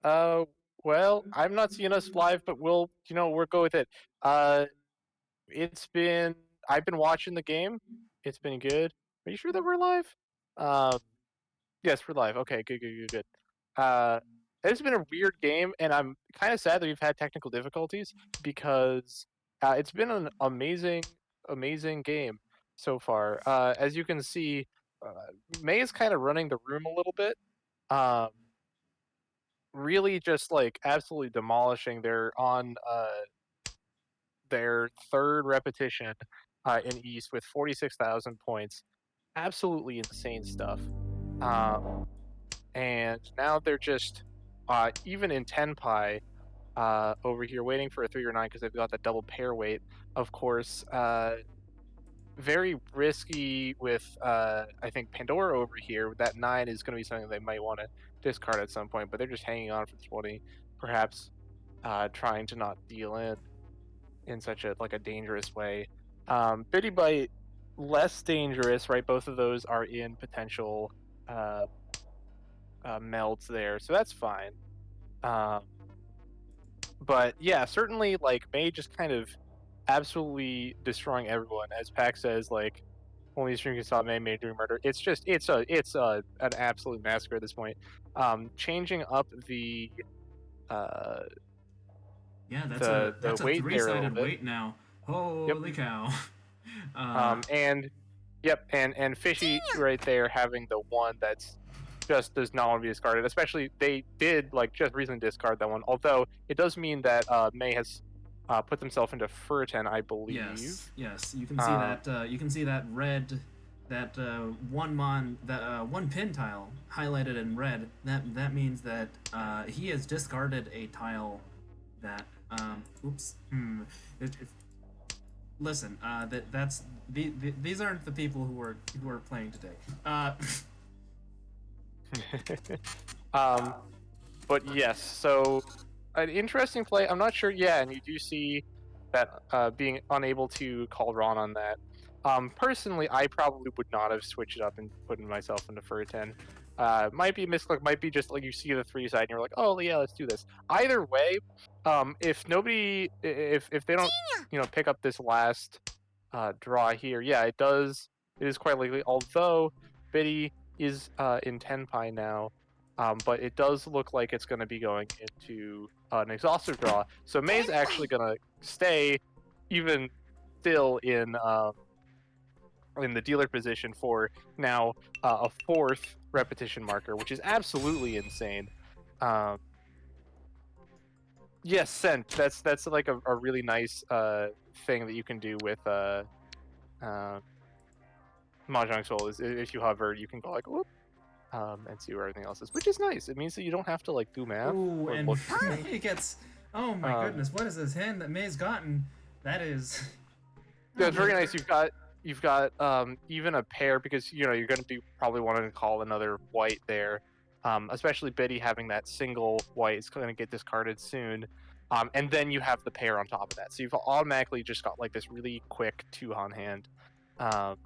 Uh, well, I'm not seeing us live, but we'll go with it. Uh, it's been I've been watching the game. It's been good. Are you sure that we're live? Um, yes, we're live. Okay, good, good, good, good. It's been a weird game, and I'm kind of sad that we've had technical difficulties because it's been an amazing, amazing game so far. As you can see, uh, May is kind of running the room a little bit. Um, really just like absolutely demolishing. They're on their third repetition in East with 46,000 points. Absolutely insane stuff. And now they're just even in 10 pi over here waiting for a 3 or 9 because they've got that double pair weight. Of course, very risky with I think Pandora over here. That 9 is going to be something they might want to discard at some point, but they're just hanging on for 20, perhaps trying to not deal in such a dangerous way. Biddy Bite less dangerous, right? Both of those are in potential uh, melds there, so that's fine. Um, but yeah, certainly like May just kind of absolutely destroying everyone. As Pac says, like only stream can stop May doing murder. It's an absolute massacre at this point. Changing up uh, Yeah, the that's a weight there a little three-sided bit. weight now. Yep. Holy cow! uh, And yep, and Fishy right there having the one that's just does not want to be discarded. Especially they did like just recently discard that one. Although it does mean that May has put themselves into Furten, I believe. yes, yes, you can see Um, that. You can see that red, that one pin tile highlighted in red. That means that he has discarded a tile that. Oops. It, listen, these aren't the people who are playing today. um, but yes, so an interesting play. I'm not sure. Yeah, and you do see that being unable to call Ron on that. Personally, I probably would not have switched it up and put myself into Furten. Might be a misclick, might be just like you see the 3 side and you're like, oh yeah, let's do this. Either way, if they don't pick up this last draw here, yeah, it is quite likely. Although Biddy is in 10 pi now, but it does look like it's going to be going into an exhaustive draw. So May's actually going to stay even still in the dealer position for now a fourth repetition marker, which is absolutely insane. Um, yes, sent. That's like a really nice thing that you can do with uh, Mahjong Soul. Is if you hover, you can go like whoop, and see where everything else is, which is nice. It means that you don't have to like do math Ooh, or and look for things. May gets. Oh my Um, goodness, what is this hand that May's gotten? That is. yeah, Oh, it's very nice. You've got even a pair because you're going to be probably wanting to call another white there. Especially Biddy having that single white is going to get discarded soon. And then you have the pair on top of that, so you've automatically just got like this really quick two on hand. Um,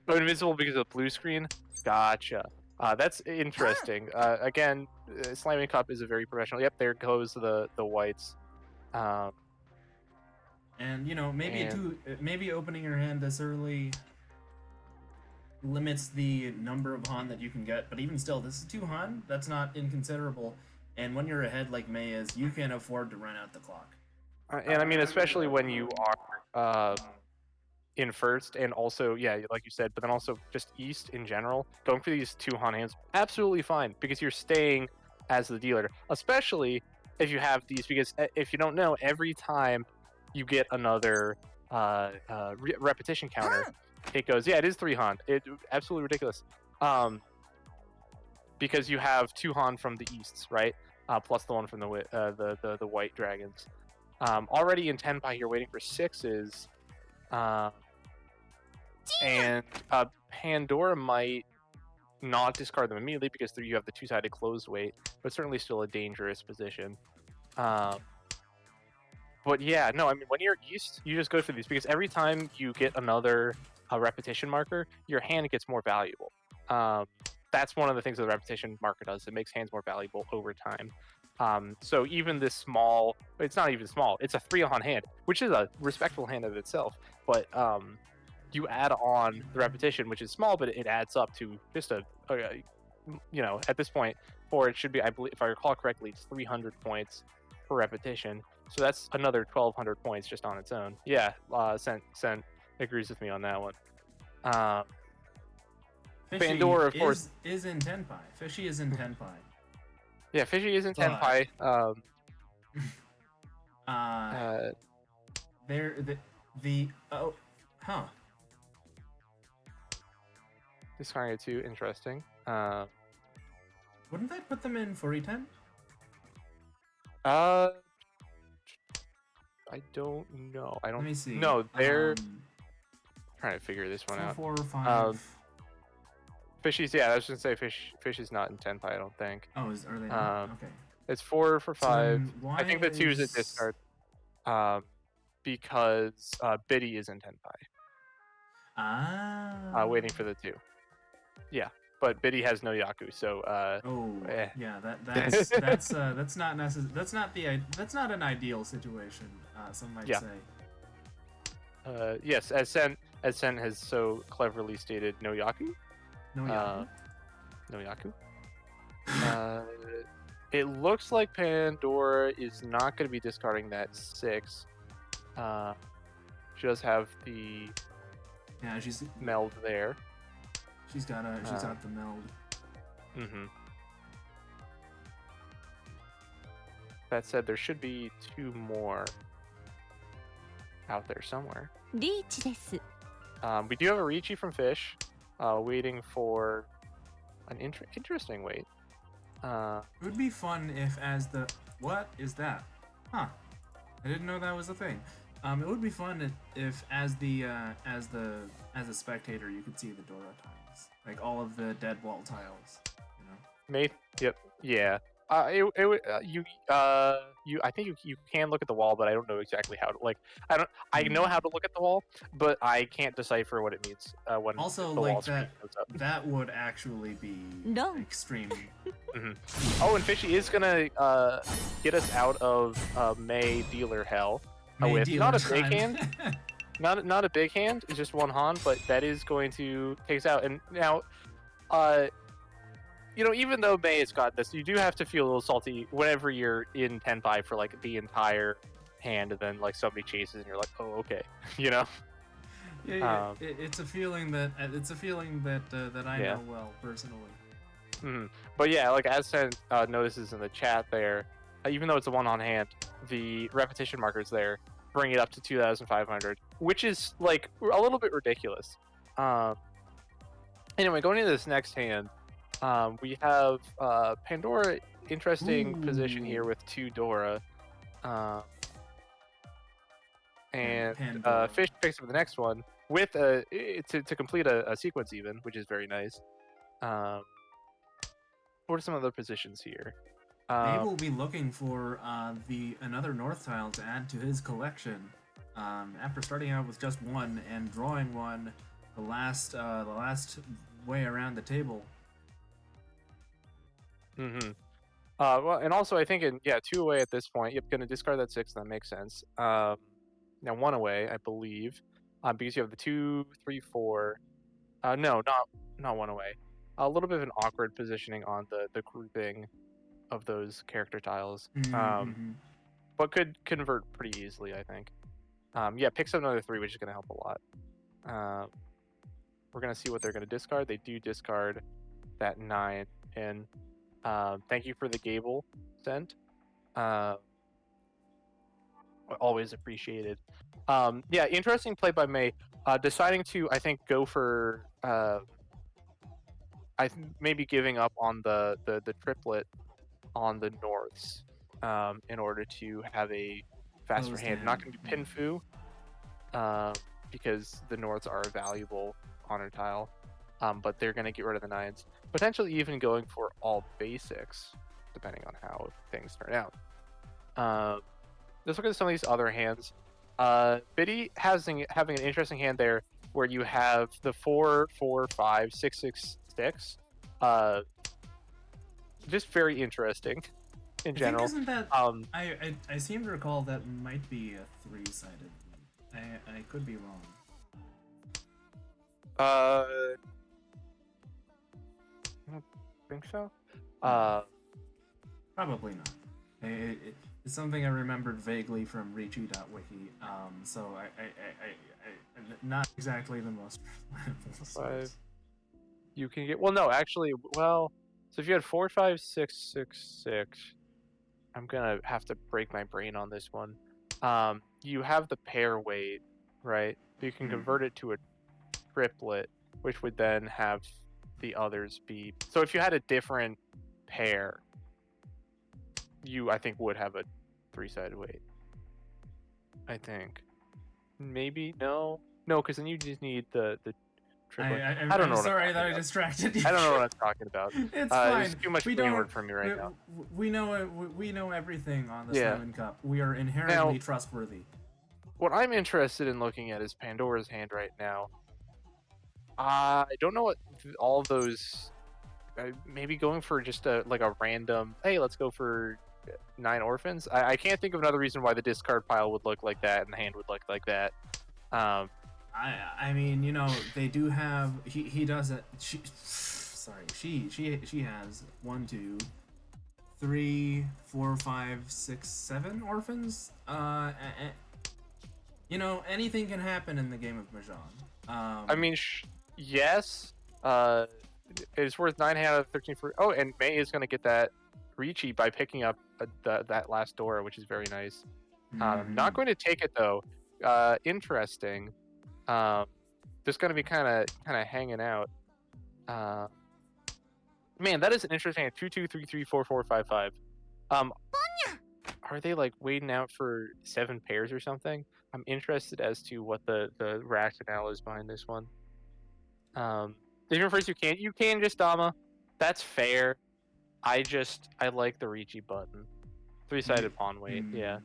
but invisible because of blue screen. Gotcha. That's interesting. Again, Slamming Cup is a very professional. Yep, there goes the whites. Um, and and maybe opening your hand this early limits the number of Han that you can get, but even still, this is 2 Han. That's not inconsiderable. And when you're ahead like May is, you can afford to run out the clock. I mean, especially when you are in first, and also, yeah, like you said, but then also just East in general, going for these two Han hands, absolutely fine because you're staying as the dealer, especially if you have these. Because if you don't know, every time you get another repetition counter, it goes, yeah, it is 3 Han. It absolutely ridiculous. Because you have 2 Han from the Easts, right? Plus the one from the white dragons. Already in 10 pi, you're waiting for 6s. And Pandora might not discard them immediately because you have the two-sided closed weight, but certainly still a dangerous position. But yeah, no, I mean, when you're East, you just go for these because every time you get another repetition marker, your hand gets more valuable. that's one of the things that the repetition marker does. It makes hands more valuable over time. So even this small, it's not even small. It's a 3-on hand, which is a respectful hand of itself. But you add on the repetition, which is small, but it adds up to just at this point, for it should be, I believe, if I recall correctly, it's 300 points per repetition. So that's another 1,200 points just on its own. Yeah, Sen agrees with me on that one. Fishy Pandora, of course, is in Tenpai. Fishy is in Tenpai. Yeah, Fishy is in Tenpai. Discarding it too, interesting. Wouldn't that put them in 4E10? I don't know. I don't. Let me see. No, they're trying to figure this one out. 4, 5. Fishy's, yeah, I was gonna say Fish is not in Tenpai, I don't think. Oh, are they not? Okay. It's 4 for 5. So I think the 2 is a discard. Because Biddy is in Tenpai. Waiting for the 2. Yeah, but Biddy has no Yaku, so yeah, that's not an ideal situation. Some might say. Yes, as Sen has so cleverly stated, no Yaku. No Yaku. No Yaku. It looks like Pandora is not going to be discarding that 6. She does have the she's meld there. She's got the meld. Mm-hmm. That said, there should be 2 more out there somewhere. We do have a Riichi from Fish, waiting for an interesting wait. It would be fun if what is that? Huh. I didn't know that was a thing. It would be fun if as a spectator you could see the Dora tiles, like all of the dead wall tiles. Yep. Yeah. I think you can look at the wall, but I don't know exactly how to. I know how to look at the wall, but I can't decipher what it means when also the like wall screen goes up. That would actually be extreme. Mm-hmm. Oh, and Fishy is gonna get us out of May dealer hell with not a big hand. Not a big hand. It's just 1 Han, but that is going to take us out. And now, even though May has got this, you do have to feel a little salty whenever you're in Tenpai for like the entire hand, and then like somebody chases and you're like, oh, okay, Yeah. It's a feeling that I know well personally. Mm-hmm. But yeah, like as Sen notices in the chat there, even though it's a 1 on hand, the repetition markers there bring it up to 2,500, which is like a little bit ridiculous. Anyway, going into this next hand. We have Pandora, interesting position here with 2 Dora. And Fish picks up the next one with to complete a sequence even, which is very nice. What are some other positions here? Maybe we'll be looking for another North tile to add to his collection. After starting out with just 1 and drawing 1 the last way around the table. Mm-hmm. Well, and also I think 2 away at this point. Yep, gonna discard that 6. That makes sense. Now 1 away, I believe, because you have the 2, 3, 4. No, not 1 away. A little bit of an awkward positioning on the grouping of those character tiles. But could convert pretty easily, I think. Picks up another 3, which is gonna help a lot. We're gonna see what they're gonna discard. They do discard that 9 and. Thank you for the Gable sent. Always appreciated. Interesting play by May. Deciding to, I think, go for maybe giving up on the triplet on the Norths in order to have a faster hand. Not going to be Pinfu because the Norths are a valuable honor tile, but they're going to get rid of the 9s. Potentially even going for all basics, depending on how things turn out. Let's look at some of these other hands. Biddy having an interesting hand there, where you have the 4, 4, 5, 6, 6, 6. just very interesting in I think general. isn't that I seem to recall that might be a 3-sided. I could be wrong. I don't think so. Probably not. It's something I remembered vaguely from Ricci.wiki. So I not exactly the most reliable source. You can get no, actually, well, so if you had 4, 5, 6, 6, 6, I'm gonna have to break my brain on this one. You have the pair weight, right? So you can convert it to a triplet, which would then have the others be. So if you had a different pair, you I think would have a 3-sided weight. I think. Maybe no, because then you just need the triplet. I don't know. I'm sorry that I distracted you. I don't know what I'm talking about. It's fine. It's too much we brain don't, work for me right now. We know everything on the Yeah. Simon Cup. We are inherently trustworthy. What I'm interested in looking at is Pandora's hand right now. I don't know what all of those. Maybe going for just a random. Hey, let's go for 9 orphans. I can't think of another reason why the discard pile would look like that and the hand would look like that. I mean, you know, they do have. He does it. She has 1, 2, 3, 4, 5, 6, 7 orphans. You know, anything can happen in the game of Mahjong. I mean, yes. It's worth 9 out of 13 for. Oh, and May is going to get that Ricci by picking up that last Dora, which is very nice. Not going to take it though. Interesting. Just going to be kind of hanging out. Man, that is an interesting 2, 2, 3, 3, 4, 4, 5, 5. Are they like waiting out for 7 pairs or something? I'm interested as to what the rationale is behind this one. Different phrase you can just Dama. That's fair. I like the Ricci button. 3-sided pawn weight, yeah.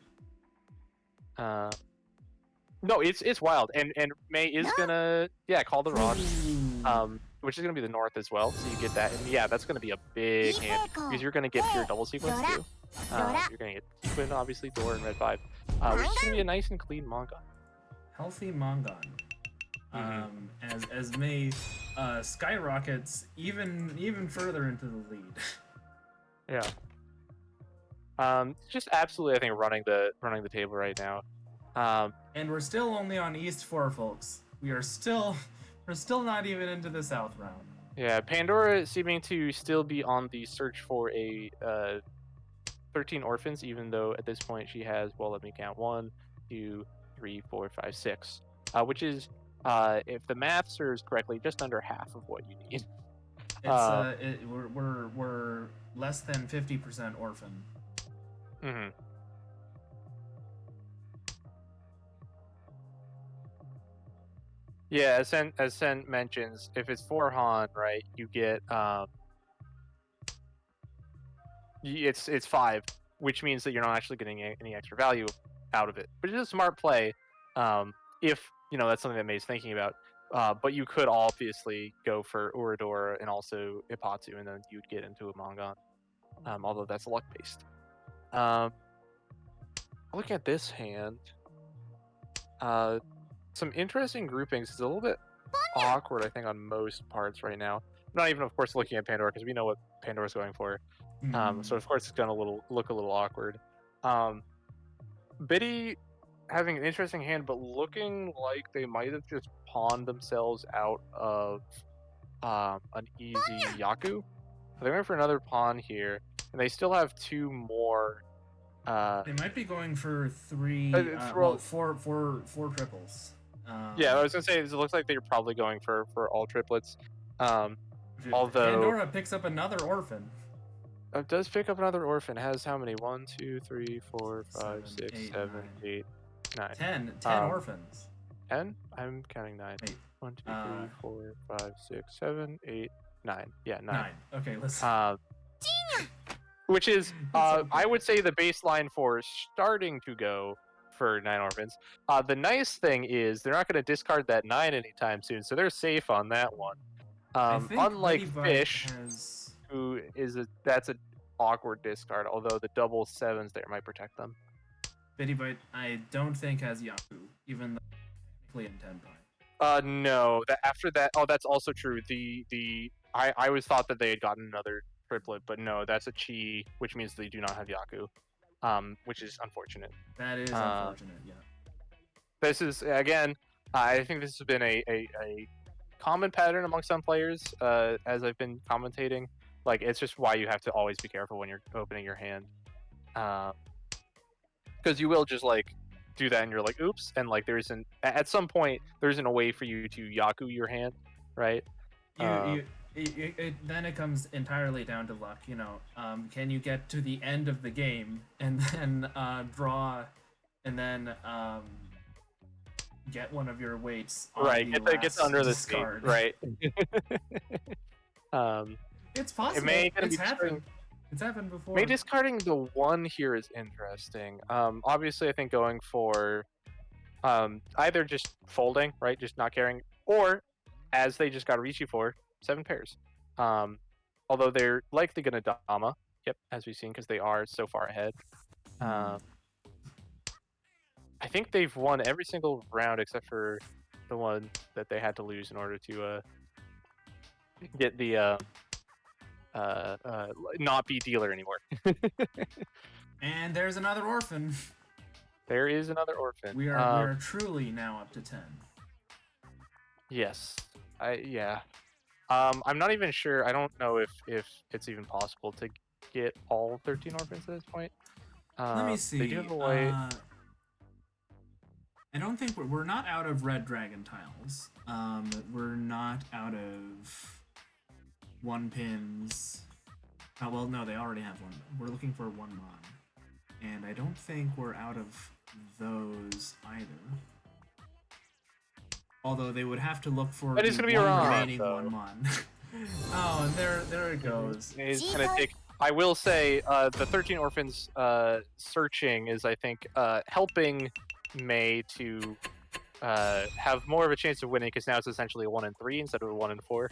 No, it's wild. And May is gonna call the rod. Which is gonna be the north as well, so you get that. And yeah, that's gonna be a big hand because you're gonna get pure double sequence too. You're gonna get sequin, obviously, Dora and red 5. Which is gonna be a nice and clean Mongon. Healthy Mongon. As May skyrockets even further into the lead. Yeah. Just absolutely, I think running the table right now. And we're still only on East 4, folks. We're still not even into the South round. Yeah, Pandora seeming to still be on the search for a 13 orphans, even though at this point she has, well, let me count, 1, 2, 3, 4, 5, 6, which is, if the math serves correctly, just under half of what you need. We're less than 50% orphan. Mm-hmm. Yeah, as Sen mentions, if it's 4 Han, right, you get it's 5, which means that you're not actually getting any extra value out of it. But it's a smart play, if that's something that May's thinking about. But you could obviously go for Uradora and also Ipatsu, and then you'd get into a Mongon. Although that's luck based. Looking at this hand, some interesting groupings. It's a little bit awkward, I think, on most parts right now. Not even, of course, looking at Pandora because we know what Pandora's going for. So of course it's gonna look a little awkward. Biddy having an interesting hand, but looking like they might have just pawned themselves out of an easy Yaku. So they went for another pawn here, and they still have 2 more. They might be going for 4 triples. Yeah, I was gonna say it looks like they're probably going for all triplets. Although Pandora picks up another orphan. It does pick up another orphan. Has how many? 1, 2, 3, 4, 5, 6, 7, 8, 9. 10 orphans. 10? I'm counting 9. 1, 2, 3, 4, 5, 6, 7, 8, 9. Yeah, 9. Okay, let's. Which is, I would say, the baseline for starting to go for 9 orphans. The nice thing is they're not going to discard that 9 anytime soon, so they're safe on that one. I think Unlike Lady Bite Fish, has. who is that's an awkward discard, although the double sevens there might protect them. Bitty Bite, I don't think has Yaku, even though technically in 10 pie. No. That after that, oh, that's also true. I always thought that they had gotten another triplet, but no, that's a Chi, which means they do not have Yaku, which is unfortunate. That is unfortunate, yeah. This is again, I think this has been a common pattern among some players, as I've been commentating. Like, it's just why you have to always be careful when you're opening your hand, because you will just like do that and you're like, oops, and like there isn't at some point there isn't a way for you to Yaku your hand, right? Then it comes entirely down to luck. You know, can you get to the end of the game and then draw, and then get one of your weights on right, get under the discard. right? It's possible. It's happened. It's happened before. May discarding the one here is interesting. Obviously, I think going for either just folding, right, just not caring, or as they just got Rishi for 7 pairs. Although they're likely going to Dama, yep, as we've seen, because they are so far ahead. I think they've won every single round except for the one that they had to lose in order to get the not be dealer anymore. And there's another orphan. There is another orphan. We are truly now up to 10. Yes. Yeah. I'm not even sure. I don't know if it's even possible to get all 13 orphans at this point. Let me see. They do have a way. I don't think we're not out of red dragon tiles. We're not out of 1 pins. Oh well, no, they already have one. We're looking for 1 mon, and I don't think we're out of those either. Although they would have to look for That is gonna be wrong, remaining 1 mon. Oh, and there it goes. It's gonna take. I will say, the 13 orphans searching is, I think, helping May to have more of a chance of winning, because now it's essentially a 1 in 3 instead of a 1 in 4.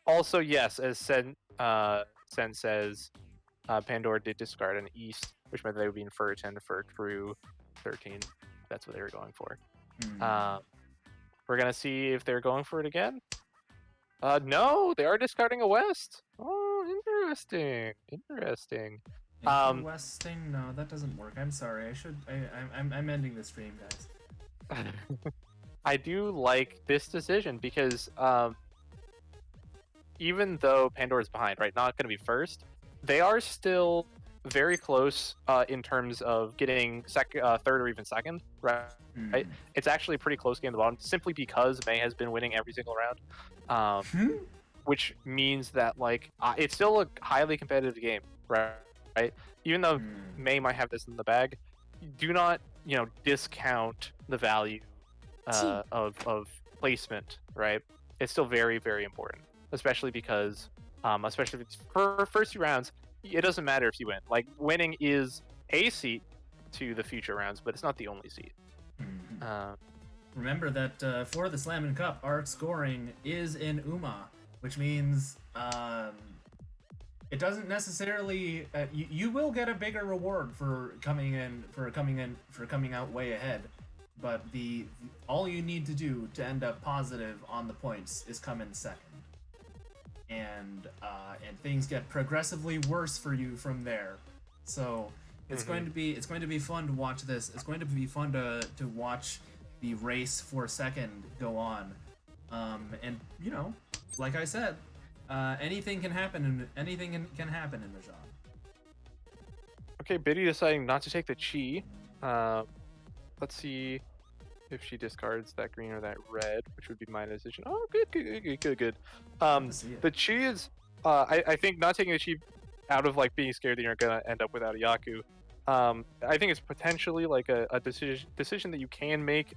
Also, yes, as Sen says, Pandora did discard an East, which meant they would be in Fur 10 for Crew 13. That's what they were going for. We're gonna see if they're going for it again. No, they are discarding a West. Oh, interesting. Westing? No, that doesn't work. I'm sorry. I'm ending the stream, guys. I do like this decision because even though Pandora's behind, right, not going to be first, they are still very close in terms of getting third or even second, right? It's actually a pretty close game at the bottom, simply because May has been winning every single round, which means that like it's still a highly competitive game, right? Even though May might have this in the bag, do not discount the value of placement, right? It's still very, very important, especially because especially for first 2 rounds, it doesn't matter if you win. Like, winning is a seat to the future rounds, but it's not the only seat. Remember that for the Slam and Cup, our scoring is in UMA, which means it doesn't necessarily. You will get a bigger reward for coming out way ahead, but all you need to do to end up positive on the points is come in second. And things get progressively worse for you from there. So it's going to be fun to watch this. It's going to be fun to watch the race for second go on. And like I said, anything can happen in Mahjong. Okay, Biddy deciding not to take the Chi. Let's see if she discards that green or that red, which would be my decision. Oh, good. The Chi is, I think not taking the Chi out of like being scared that you're gonna end up without a Yaku. I think it's potentially like a decision that you can make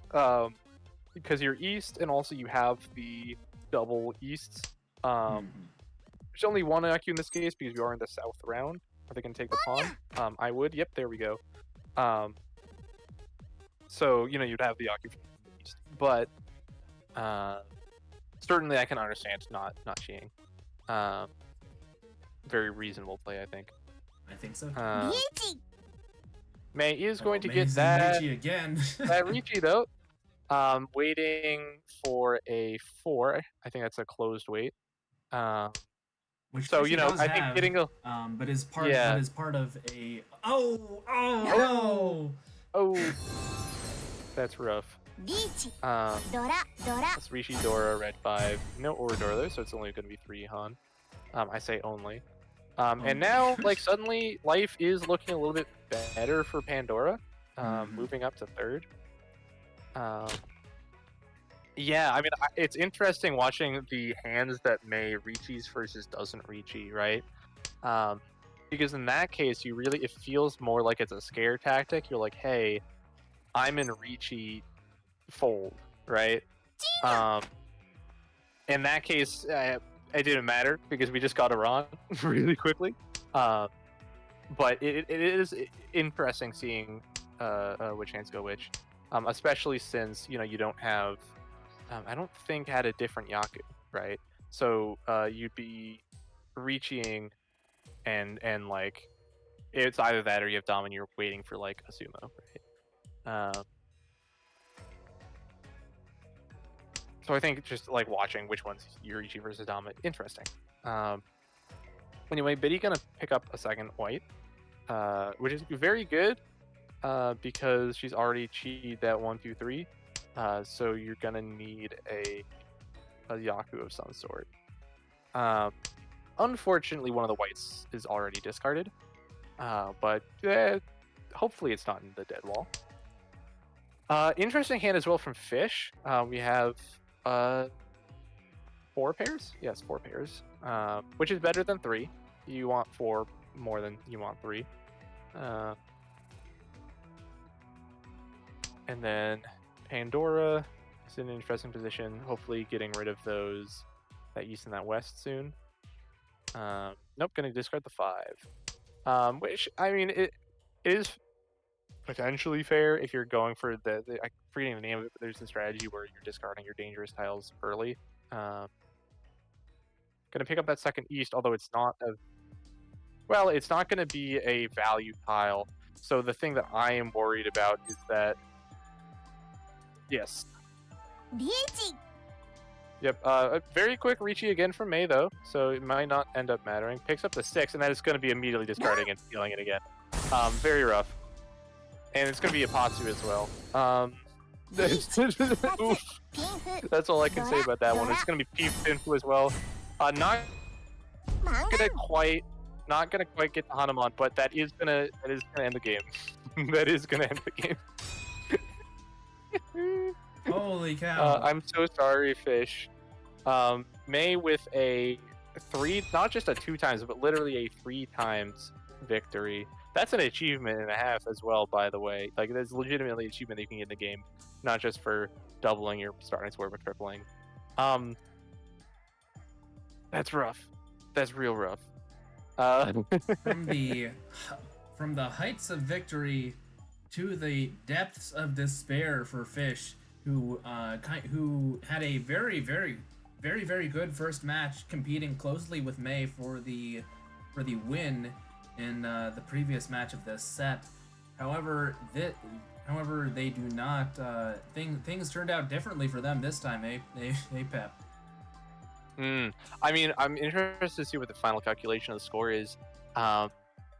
because you're East and also you have the double Easts. There's only 1 Yaku in this case because we are in the South round. Are they gonna take the pawn? I would. Yep, there we go. So you'd have the Yaku from the East, but certainly I can understand not cheating. Very reasonable play, I think. I think so. May is going to get amazing that Ricci again. that Ricci though. Waiting for a 4. I think that's a closed wait. Which So Ricci does I think have, getting a but is part yeah. of a no. Oh, that's rough. That's Rishi Dora, red 5. No Oradora there, so it's only going to be 3 Han. I say only. And now, like, suddenly, life is looking a little bit better for Pandora, moving up to 3rd. Yeah, I mean, it's interesting watching the hands that May reaches versus doesn't reachy, right? Because in that case, it feels more like it's a scare tactic. You're like, hey, I'm in reachy, fold, right? In that case, it didn't matter because we just got Iran really quickly. But it is interesting seeing which hands go which, especially since you don't have. I don't think had a different Yaku, right? So you'd be reaching, and like it's either that or you have Dom and you're waiting for like a sumo, right? So I think just like watching which one's Yurichi versus Dom, interesting. Anyway, Biddy gonna pick up a second white, which is very good because she's already cheated that 1, 2, 3. So you're gonna need a Yaku of some sort. Unfortunately, one of the whites is already discarded, but hopefully it's not in the dead wall. Interesting hand as well from Fish. We have 4 pairs? Yes, 4 pairs, which is better than 3. You want 4 more than you want 3. And then Pandora is in an interesting position, hopefully getting rid of that east and that west soon. Nope, gonna discard the 5. Which, I mean, it is potentially fair if you're going for I'm forgetting the name of it, but there's a strategy where you're discarding your dangerous tiles early. Gonna pick up that second east, although it's not it's not gonna be a value tile. So the thing that I am worried about is that yes. Yep, a very quick Ricci again from May, though, so it might not end up mattering. Picks up the 6, and that is going to be immediately discarding and stealing it again. Very rough. And it's going to be a Patsu as well. Oof. That's all I can say about that one. It's going to be Pinfu as well. Not gonna quite get the Hanuman, but that is gonna end the game. That is gonna end the game. Holy cow! I'm so sorry, Fish. May with a 3, not just a 2 times, but literally a 3 times victory. That's an achievement and a half as well, by the way. Like, there's legitimately an achievement that you can get in the game, not just for doubling your starting score, but tripling. That's rough. That's real rough. From the heights of victory to the depths of despair for Fish, who had a very good first match, competing closely with May for the win in the previous match of this set. However, they do not. Things turned out differently for them this time. Pep. I mean, I'm interested to see what the final calculation of the score is,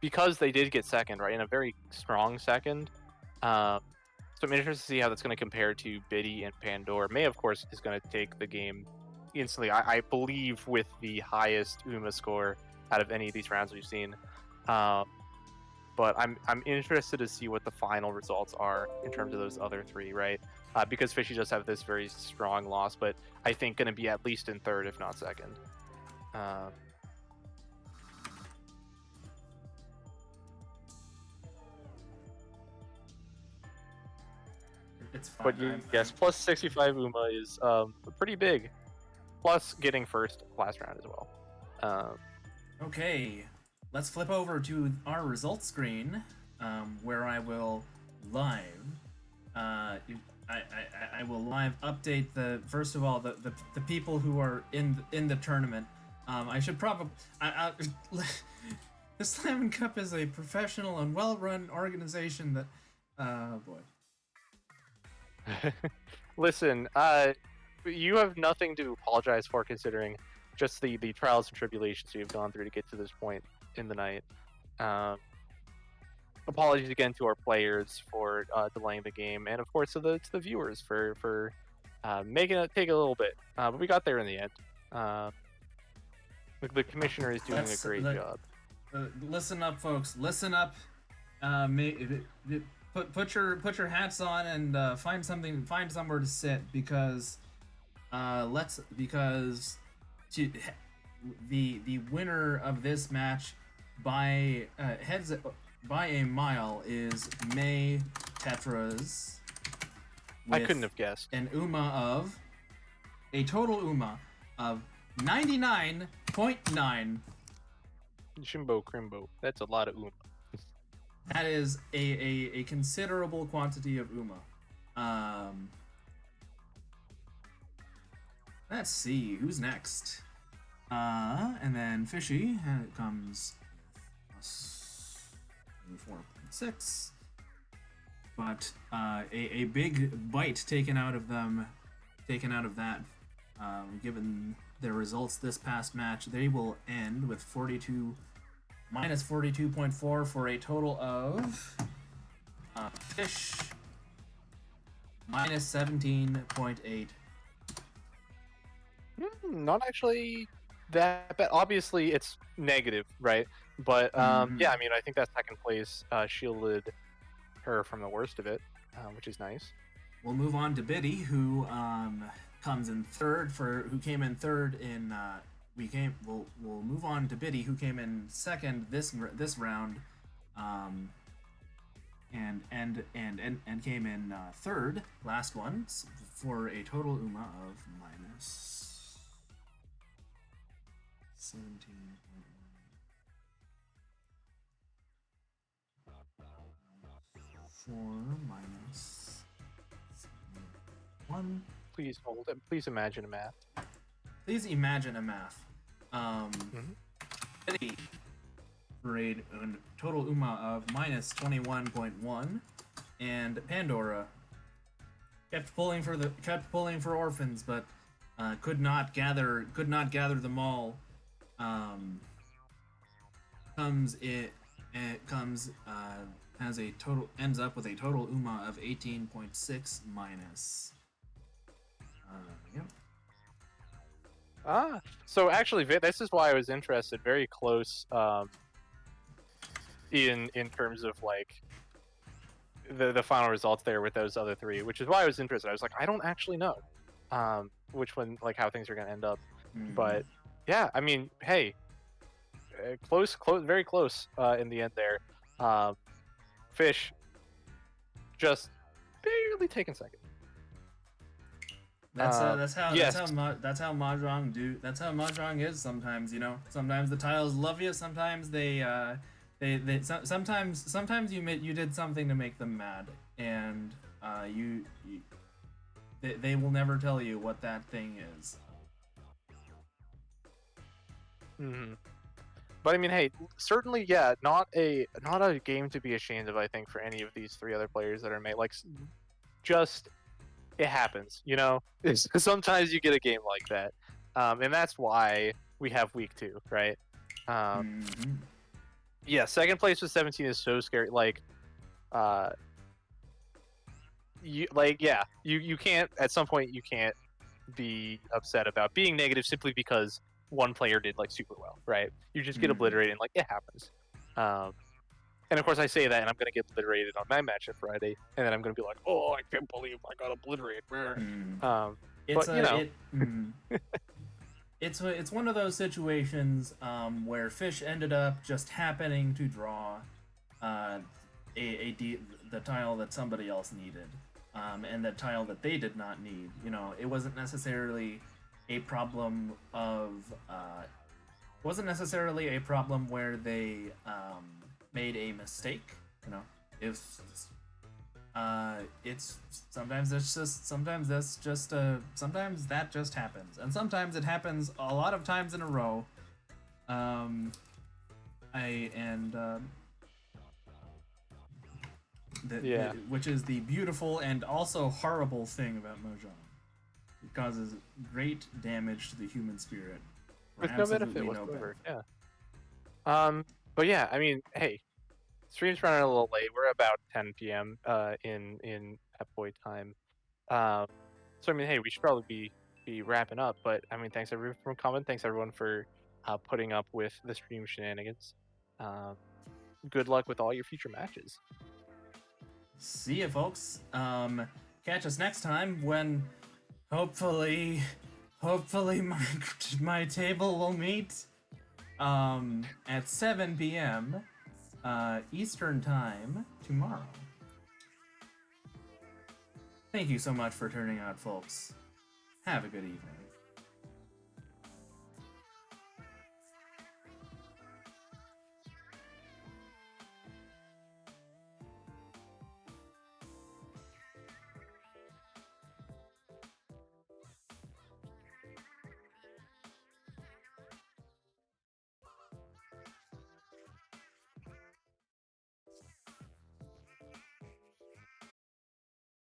because they did get second, right, in a very strong second. So I'm interested to see how that's going to compare to Biddy and Pandora. May, of course, is going to take the game instantly. I believe with the highest UMA score out of any of these rounds we've seen. But I'm interested to see what the final results are in terms of those other 3, right? Because Fishy does have this very strong loss, but I think going to be at least in 3rd, if not 2nd. It's fine. But yes, plus 65 UMA is pretty big. Plus getting first last round as well. Okay, let's flip over to our results screen, where I will live I will live update the first of all the people who are in the tournament. I should probably the Slam Cup is a professional and well-run organization that boy. Listen, you have nothing to apologize for, considering just the trials and tribulations you've gone through to get to this point in the night. Apologies again to our players for delaying the game, and of course to the viewers for making it take a little bit. But we got there in the end. The commissioner is doing a great job. Listen up, folks. Listen up. Put your hats on and find somewhere to sit, because the winner of this match by heads by a mile is May Tetras. I couldn't have guessed. A total UMA of 99.9. Jimbo Crimbo. That's a lot of UMA. That is a considerable quantity of UMA. Let's see who's next. And then Fishy comes plus 4.6. But a big bite taken out of that. Given their results this past match, they will end with minus 42.4 for a total of Fish minus 17.8. Not actually that bad. Obviously, it's negative, right? But yeah, I mean, I think that second place shielded her from the worst of it, which is nice. We'll move on to Biddy, who comes in third who came in third in we'll move on to Biddy, who came in second this round, and came in third last one for a total UMA of minus 17. 4 minus 1. Please hold it. Please imagine a math. Please imagine a math. For a total UMA of minus 21.1, and Pandora kept pulling for orphans, but could not gather them all. Ends up with a total UMA of 18.6 minus. Yep. So actually, this is why I was interested. Very close, in terms of like the final results there with those other three, which is why I was interested. I was like, I don't actually know, which one, like how things are gonna end up. But yeah, I mean, hey, close, very close in the end there. Fish just barely taking second. That's how Mahjong is sometimes, you know. Sometimes the tiles love you, sometimes sometimes you did something to make them mad, and they will never tell you what that thing is. But I mean, hey, certainly, yeah, not a game to be ashamed of, I think, for any of these three other players that are made. Like, just, it happens, you know? Sometimes you get a game like that. And that's why we have week 2, right? Yeah, second place with 17 is so scary. Like, you can't, at some point, you can't be upset about being negative simply because one player did like super well, right? You just get obliterated, and like it happens. And of course, I say that, and I'm gonna get obliterated on my match on Friday, and then I'm gonna be like, "Oh, I can't believe I got obliterated." It's one of those situations where Fish ended up just happening to draw the tile that somebody else needed, and the tile that they did not need. You know, it wasn't necessarily a problem where they made a mistake. You know, if It's sometimes sometimes that just happens, and sometimes it happens a lot of times in a row. Um, I and Yeah. which is the beautiful and also horrible thing about Mojang. It causes great damage to the human spirit for With no benefit absolutely no whatsoever. benefit. Yeah. But yeah, I mean, hey, stream's running a little late. We're about 10 p.m. In Pep Boy time. Um, so I mean, hey, we should probably be wrapping up. But I mean, thanks everyone for coming. Thanks everyone for putting up with the stream shenanigans. Um, good luck with all your future matches. See ya, folks. Catch us next time when hopefully, hopefully my table will meet at 7 p.m. Eastern Time tomorrow. Thank you so much for turning out, folks. Have a good evening.